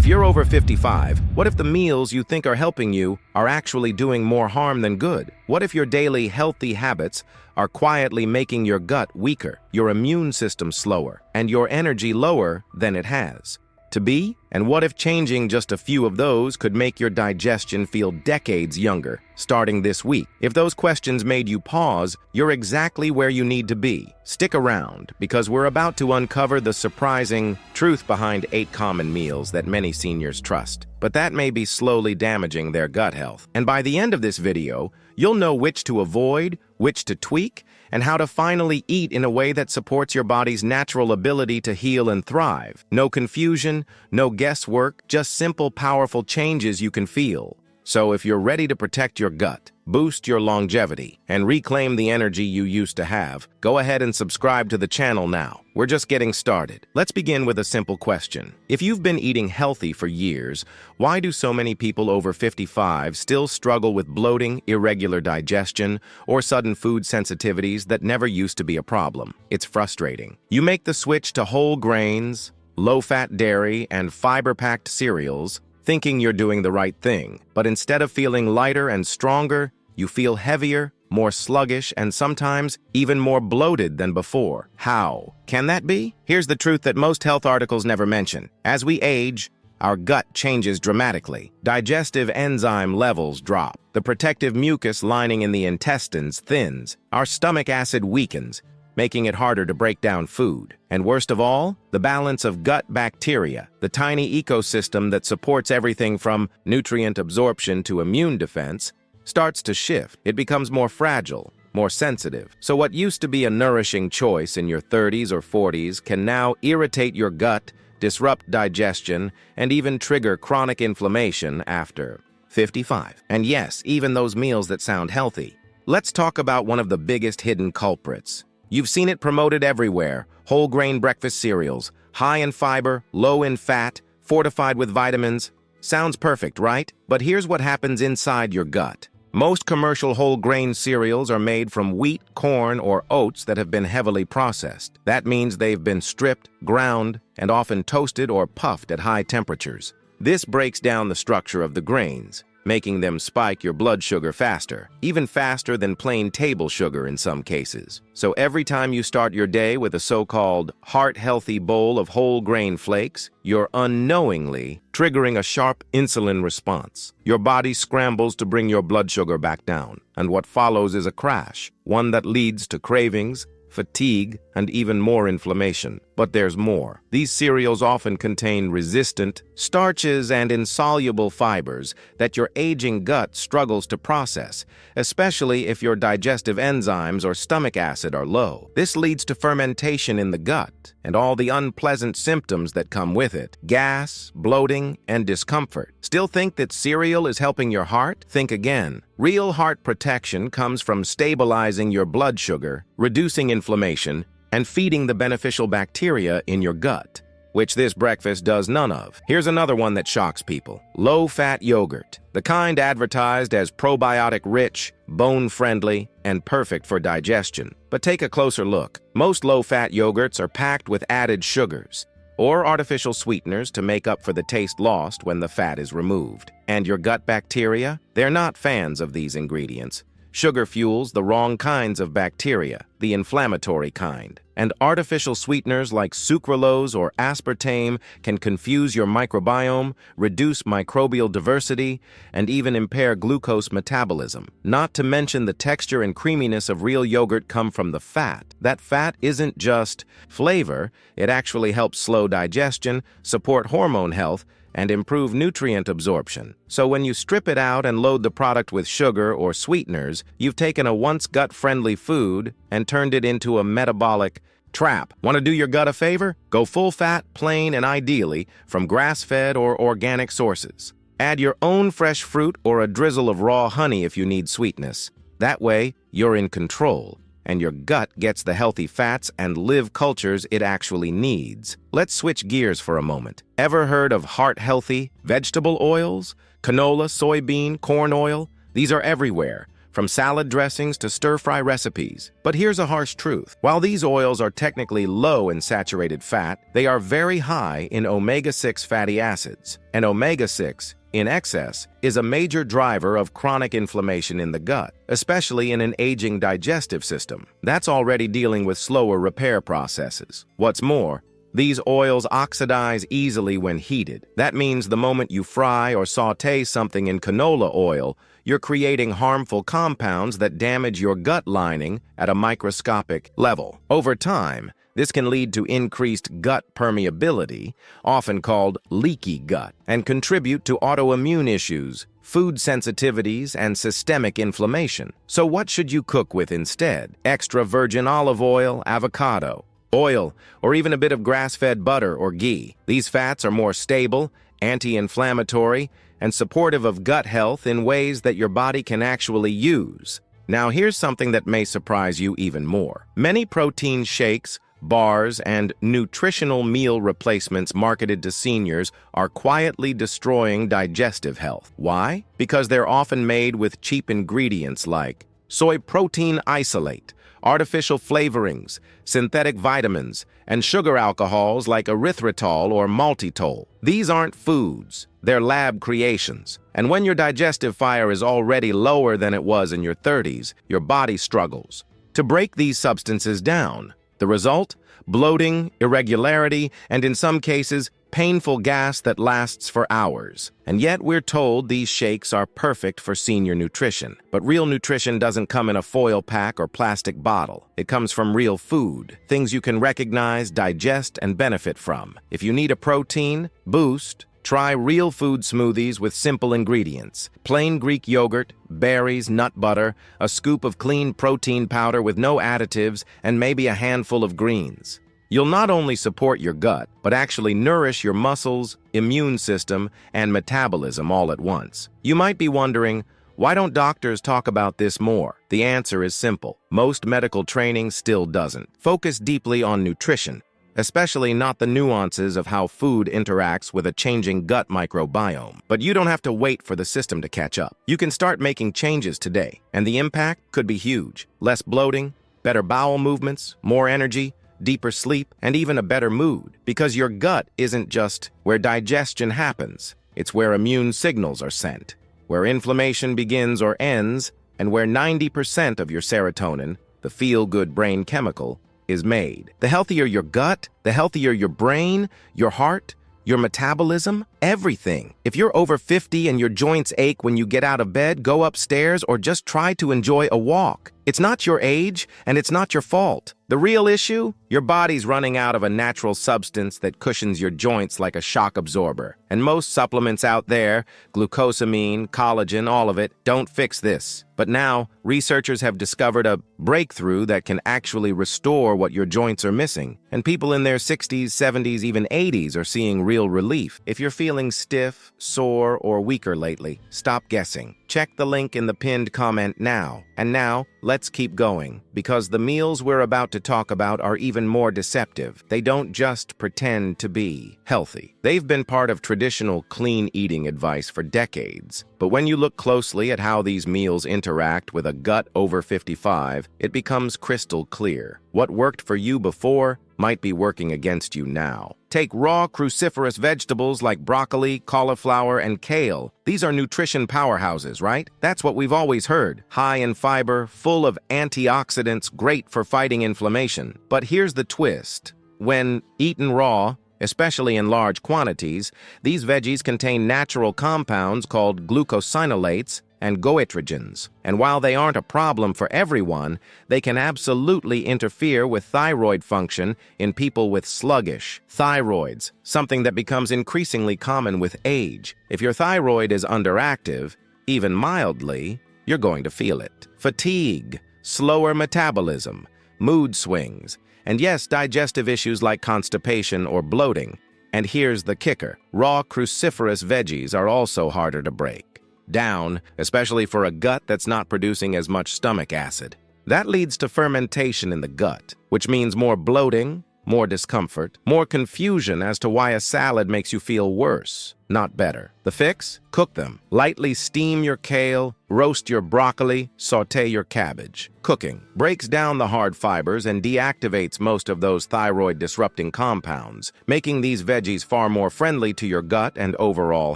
you're over 55, what if the meals you think are helping you are actually doing more harm than good? What if your daily healthy habits are quietly making your gut weaker, your immune system slower, and your energy lower than it has to be? And what if changing just a few of those could make your digestion feel decades younger, starting this week? If those questions made you pause, you're exactly where you need to be. Stick around, because we're about to uncover the surprising truth behind 8 common meals that many seniors trust, but that may be slowly damaging their gut health. And by the end of this video, you'll know which to avoid, which to tweak, and how to finally eat in a way that supports your body's natural ability to heal and thrive. No confusion, no guesswork, just simple, powerful changes you can feel. So if you're ready to protect your gut, boost your longevity, and reclaim the energy you used to have, go ahead and subscribe to the channel now. We're just getting started. Let's begin with a simple question. If you've been eating healthy for years, why do so many people over 55 still struggle with bloating, irregular digestion, or sudden food sensitivities that never used to be a problem? It's frustrating. You make the switch to whole grains, low-fat dairy, and fiber-packed cereals, thinking you're doing the right thing. But instead of feeling lighter and stronger, you feel heavier, more sluggish, and sometimes even more bloated than before. How can that be? Here's the truth that most health articles never mention. As we age, our gut changes dramatically. Digestive enzyme levels drop. The protective mucus lining in the intestines thins. Our stomach acid weakens, making it harder to break down food. And worst of all, the balance of gut bacteria, the tiny ecosystem that supports everything from nutrient absorption to immune defense, starts to shift. It becomes more fragile, more sensitive. So what used to be a nourishing choice in your 30s or 40s can now irritate your gut, disrupt digestion, and even trigger chronic inflammation after 55. And yes, even those meals that sound healthy. Let's talk about one of the biggest hidden culprits. You've seen it promoted everywhere: whole grain breakfast cereals, high in fiber, low in fat, fortified with vitamins. Sounds perfect, right? But here's what happens inside your gut. Most commercial whole grain cereals are made from wheat, corn, or oats that have been heavily processed. That means they've been stripped, ground, and often toasted or puffed at high temperatures. This breaks down the structure of the grains, making them spike your blood sugar faster, even faster than plain table sugar in some cases. So every time you start your day with a so-called heart-healthy bowl of whole grain flakes, you're unknowingly triggering a sharp insulin response. Your body scrambles to bring your blood sugar back down, and what follows is a crash, one that leads to cravings, fatigue, and even more inflammation. But there's more. These cereals often contain resistant starches and insoluble fibers that your aging gut struggles to process, especially if your digestive enzymes or stomach acid are low. This leads to fermentation in the gut and all the unpleasant symptoms that come with it: gas, bloating, and discomfort. Still think that cereal is helping your heart? Think again. Real heart protection comes from stabilizing your blood sugar, reducing inflammation, and feeding the beneficial bacteria in your gut, which this breakfast does none of. Here's another one that shocks people: low-fat yogurt, the kind advertised as probiotic-rich, bone-friendly, and perfect for digestion. But take a closer look. Most low-fat yogurts are packed with added sugars or artificial sweeteners to make up for the taste lost when the fat is removed. And your gut bacteria? They're not fans of these ingredients. Sugar fuels the wrong kinds of bacteria, the inflammatory kind. And artificial sweeteners like sucralose or aspartame can confuse your microbiome, reduce microbial diversity, and even impair glucose metabolism. Not to mention the texture and creaminess of real yogurt come from the fat. That fat isn't just flavor, it actually helps slow digestion, support hormone health, and improve nutrient absorption. So when you strip it out and load the product with sugar or sweeteners, you've taken a once gut-friendly food and turned it into a metabolic trap. Want to do your gut a favor? Go full fat, plain, and ideally from grass-fed or organic sources. Add your own fresh fruit or a drizzle of raw honey if you need sweetness. That way, you're in control, and your gut gets the healthy fats and live cultures it actually needs. Let's switch gears for a moment. Ever heard of heart-healthy vegetable oils? Canola, soybean, corn oil? These are everywhere, from salad dressings to stir-fry recipes. But here's a harsh truth. While these oils are technically low in saturated fat, they are very high in omega-6 fatty acids. And omega-6, in excess, is a major driver of chronic inflammation in the gut, especially in an aging digestive system that's already dealing with slower repair processes. What's more, these oils oxidize easily when heated. That means the moment you fry or sauté something in canola oil, you're creating harmful compounds that damage your gut lining at a microscopic level. Over time, this can lead to increased gut permeability, often called leaky gut, and contribute to autoimmune issues, food sensitivities, and systemic inflammation. So what should you cook with instead? Extra virgin olive oil, avocado, oil, or even a bit of grass-fed butter or ghee. These fats are more stable, anti-inflammatory, and supportive of gut health in ways that your body can actually use. Now here's something that may surprise you even more. Many protein shakes, bars, and nutritional meal replacements marketed to seniors are quietly destroying digestive health. Why? Because they're often made with cheap ingredients like soy protein isolate, artificial flavorings, synthetic vitamins, and sugar alcohols like erythritol or maltitol. These aren't foods, they're lab creations. And when your digestive fire is already lower than it was in your 30s, your body struggles to break these substances down. The result? Bloating, irregularity, and in some cases, painful gas that lasts for hours. And yet we're told these shakes are perfect for senior nutrition. But real nutrition doesn't come in a foil pack or plastic bottle. It comes from real food, things you can recognize, digest, and benefit from. If you need a protein boost, try real food smoothies with simple ingredients. Plain Greek yogurt, berries, nut butter, a scoop of clean protein powder with no additives, and maybe a handful of greens. You'll not only support your gut, but actually nourish your muscles, immune system, and metabolism all at once. You might be wondering, why don't doctors talk about this more? The answer is simple. Most medical training still doesn't focus deeply on nutrition, especially not the nuances of how food interacts with a changing gut microbiome. But you don't have to wait for the system to catch up. You can start making changes today, and the impact could be huge. Less bloating, better bowel movements, more energy, deeper sleep, and even a better mood. Because your gut isn't just where digestion happens, it's where immune signals are sent, where inflammation begins or ends, and where 90% of your serotonin, the feel-good brain chemical, is made. The healthier your gut, the healthier your brain, your heart, your metabolism, everything. If you're over 50 and your joints ache when you get out of bed, go upstairs or just try to enjoy a walk. It's not your age, and it's not your fault. The real issue? Your body's running out of a natural substance that cushions your joints like a shock absorber. And most supplements out there, glucosamine, collagen, all of it, don't fix this. But now, researchers have discovered a breakthrough that can actually restore what your joints are missing. And people in their 60s, 70s, even 80s are seeing real relief. If you're feeling stiff, sore, or weaker lately, stop guessing. Check the link in the pinned comment now. And now, let's keep going, because the meals we're about to talk about are even more deceptive. They don't just pretend to be healthy. They've been part of traditional clean eating advice for decades. But when you look closely at how these meals interact with a gut over 55, it becomes crystal clear. What worked for you before might be working against you now. Take raw cruciferous vegetables like broccoli, cauliflower, and kale. These are nutrition powerhouses, right? That's what we've always heard. High in fiber, full of antioxidants, great for fighting inflammation. But here's the twist. When eaten raw, especially in large quantities, these veggies contain natural compounds called glucosinolates and goitrogens. And while they aren't a problem for everyone, they can absolutely interfere with thyroid function in people with sluggish thyroids, something that becomes increasingly common with age. If your thyroid is underactive, even mildly, you're going to feel it. Fatigue, slower metabolism, mood swings, and yes, digestive issues like constipation or bloating. And here's the kicker. Raw cruciferous veggies are also harder to break down, especially for a gut that's not producing as much stomach acid. That leads to fermentation in the gut, which means more bloating, more discomfort, more confusion as to why a salad makes you feel worse, not better. The fix? Cook them. Lightly steam your kale, roast your broccoli, sauté your cabbage. Cooking breaks down the hard fibers and deactivates most of those thyroid-disrupting compounds, making these veggies far more friendly to your gut and overall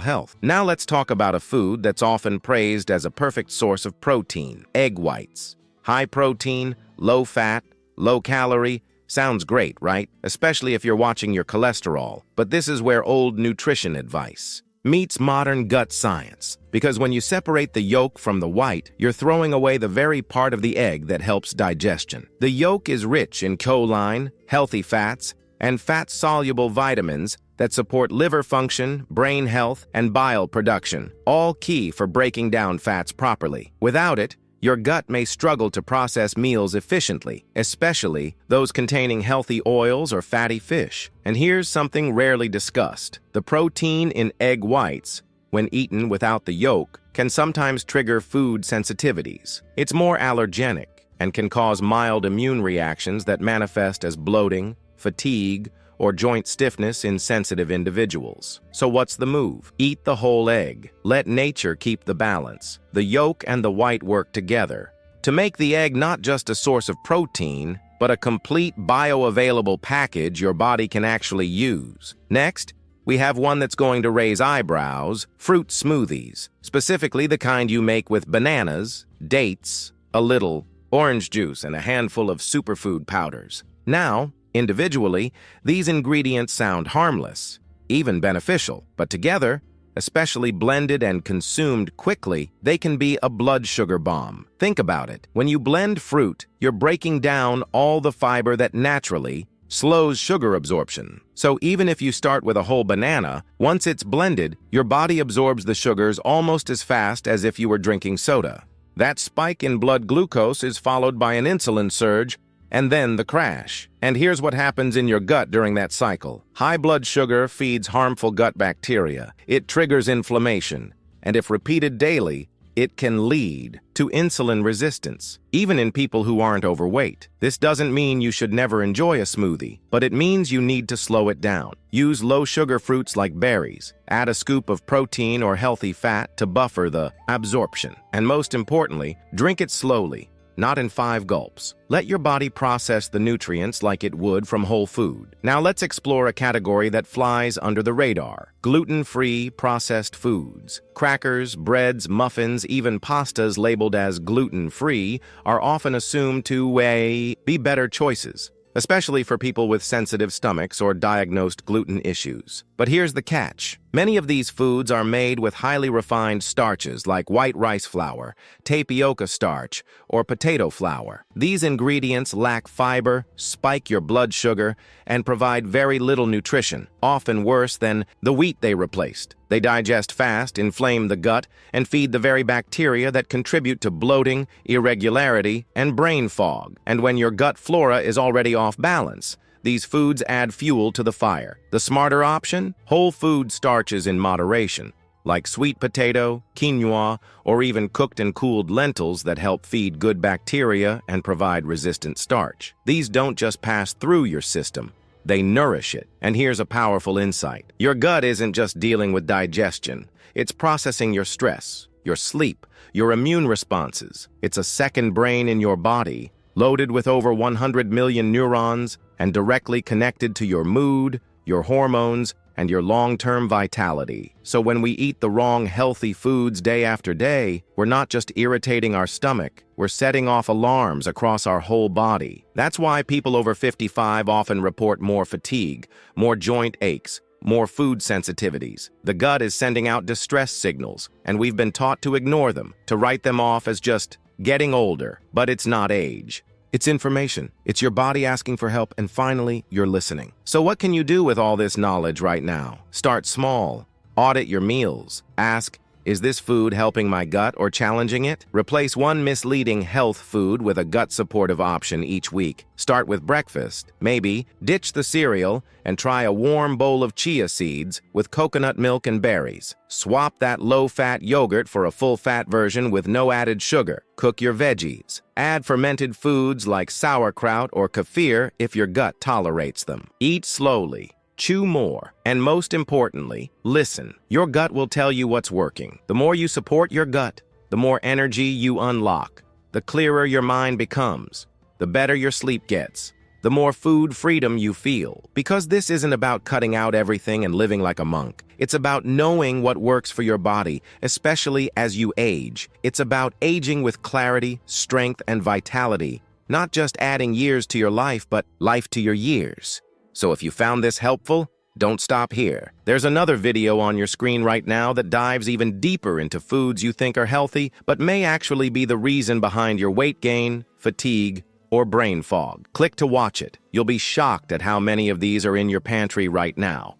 health. Now let's talk about a food that's often praised as a perfect source of protein: egg whites. High protein, low fat, low calorie. Sounds great, right? Especially if you're watching your cholesterol. But this is where old nutrition advice meets modern gut science. Because when you separate the yolk from the white, you're throwing away the very part of the egg that helps digestion. The yolk is rich in choline, healthy fats, and fat-soluble vitamins that support liver function, brain health, and bile production, all key for breaking down fats properly. Without it, your gut may struggle to process meals efficiently, especially those containing healthy oils or fatty fish. And here's something rarely discussed. The protein in egg whites, when eaten without the yolk, can sometimes trigger food sensitivities. It's more allergenic and can cause mild immune reactions that manifest as bloating, fatigue, or joint stiffness in sensitive individuals. So what's the move? Eat the whole egg. Let nature keep the balance. The yolk and the white work together to make the egg not just a source of protein, but a complete bioavailable package your body can actually use. Next, we have one that's going to raise eyebrows: fruit smoothies, specifically the kind you make with bananas, dates, a little orange juice, and a handful of superfood powders. Now, individually, these ingredients sound harmless, even beneficial, but together, especially blended and consumed quickly, they can be a blood sugar bomb. Think about it. When you blend fruit, you're breaking down all the fiber that naturally slows sugar absorption. So even if you start with a whole banana, once it's blended, your body absorbs the sugars almost as fast as if you were drinking soda. That spike in blood glucose is followed by an insulin surge, and then the crash. And here's what happens in your gut during that cycle. High blood sugar feeds harmful gut bacteria. It triggers inflammation, and if repeated daily, it can lead to insulin resistance, even in people who aren't overweight. This doesn't mean you should never enjoy a smoothie, but it means you need to slow it down. Use low-sugar fruits like berries. Add a scoop of protein or healthy fat to buffer the absorption. And most importantly, drink it slowly, not in 5 gulps. Let your body process the nutrients like it would from whole food. Now let's explore a category that flies under the radar: gluten-free processed foods. Crackers, breads, muffins, even pastas labeled as gluten-free are often assumed to be better choices, especially for people with sensitive stomachs or diagnosed gluten issues. But here's the catch. Many of these foods are made with highly refined starches like white rice flour, tapioca starch, or potato flour. These ingredients lack fiber, spike your blood sugar, and provide very little nutrition, often worse than the wheat they replaced. They digest fast, inflame the gut, and feed the very bacteria that contribute to bloating, irregularity, and brain fog. And when your gut flora is already off balance, these foods add fuel to the fire. The smarter option? Whole food starches in moderation, like sweet potato, quinoa, or even cooked and cooled lentils that help feed good bacteria and provide resistant starch. These don't just pass through your system, they nourish it. And here's a powerful insight. Your gut isn't just dealing with digestion. It's processing your stress, your sleep, your immune responses. It's a second brain in your body, loaded with over 100 million neurons and directly connected to your mood, your hormones, and your long-term vitality. So when we eat the wrong healthy foods day after day, we're not just irritating our stomach, we're setting off alarms across our whole body. That's why people over 55 often report more fatigue, more joint aches, more food sensitivities. The gut is sending out distress signals, and we've been taught to ignore them, to write them off as just getting older. But it's not age. It's information. It's your body asking for help, and finally, you're listening. So what can you do with all this knowledge right now? Start small. Audit your meals. Ask, Is this food helping my gut or challenging it? Replace one misleading health food with a gut-supportive option each week. Start with breakfast. Maybe ditch the cereal and try a warm bowl of chia seeds with coconut milk and berries. Swap that low-fat yogurt for a full-fat version with no added sugar. Cook your veggies. Add fermented foods like sauerkraut or kefir if your gut tolerates them. Eat slowly. Chew more, and most importantly, listen. Your gut will tell you what's working. The more you support your gut, the more energy you unlock, the clearer your mind becomes, the better your sleep gets, the more food freedom you feel. Because this isn't about cutting out everything and living like a monk. It's about knowing what works for your body, especially as you age. It's about aging with clarity, strength, and vitality, not just adding years to your life, but life to your years. So if you found this helpful, don't stop here. There's another video on your screen right now that dives even deeper into foods you think are healthy, but may actually be the reason behind your weight gain, fatigue, or brain fog. Click to watch it. You'll be shocked at how many of these are in your pantry right now.